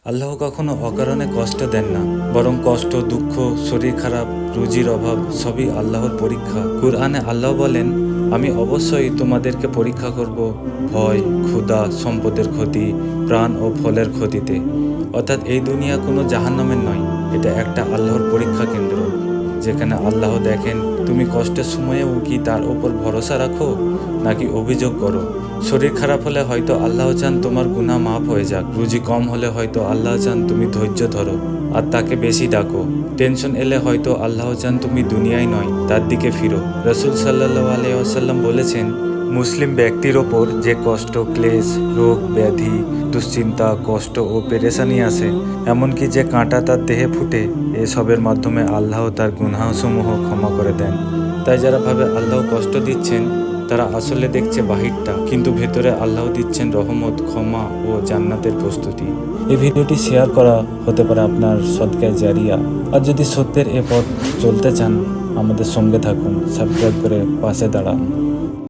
আল্লাহ কখনো অকারণে কষ্ট দেন না, বরং কষ্ট, দুঃখ, শরীর খারাপ, রুজির অভাব সবই আল্লাহর পরীক্ষা। কুরআনে আল্লাহ বলেন, আমি অবশ্যই তোমাদেরকে পরীক্ষা করব ভয়, ক্ষুধা, সম্পদের ক্ষতি, প্রাণ ও ফলের ক্ষতিতে। অর্থাৎ এই দুনিয়া কোনো জাহান্নামের নয়, এটা একটা আল্লাহর পরীক্ষা কেন্দ্র, যেখানে আল্লাহ দেখেন তুমি কষ্টের সময়েও কি তার ওপর ভরসা রাখো নাকি অভিযোগ করো। শরীর খারাপ হলে হয়তো আল্লাহ চান তোমার গুনাহ মাফ হয়ে যাক, রুজি কম হলে হয়তো আল্লাহ চান তুমি ধৈর্য ধরো আর তাকে বেশি ডাকো। টেনশন এলে হয়তো আল্লাহ চান তুমি দুনিয়ায় নয় তার দিকে ফিরো। রাসূল সাল্লাল্লাহু আলাইহি ওয়াসাল্লাম বলেছেন, মুসলিম ব্যক্তির ওপর যে কষ্ট, ক্লেশ, রোগ, ব্যাধি, দুশ্চিন্তা, কষ্ট ও পেরেশানি আসে, এমনকি যে কাঁটা তার দেহে ফুটে, এসবের মাধ্যমে আল্লাহ তার গুনাহসমূহ ক্ষমা করে দেন। তাই যারা ভাবে আল্লাহ কষ্ট দিচ্ছেন, তারা আসলে দেখছে বাহিরটা, কিন্তু ভেতরে আল্লাহ দিচ্ছেন রহমত, ক্ষমা ও জান্নাতের প্রস্তুতি। এই ভিডিওটি শেয়ার করা হতে পারে আপনার সদকায়ে জারিয়া। আর যদি সত্যের এ পথ চলতে চান, আমাদের সঙ্গে থাকুন, সাবস্ক্রাইব করে পাশে দাঁড়ান।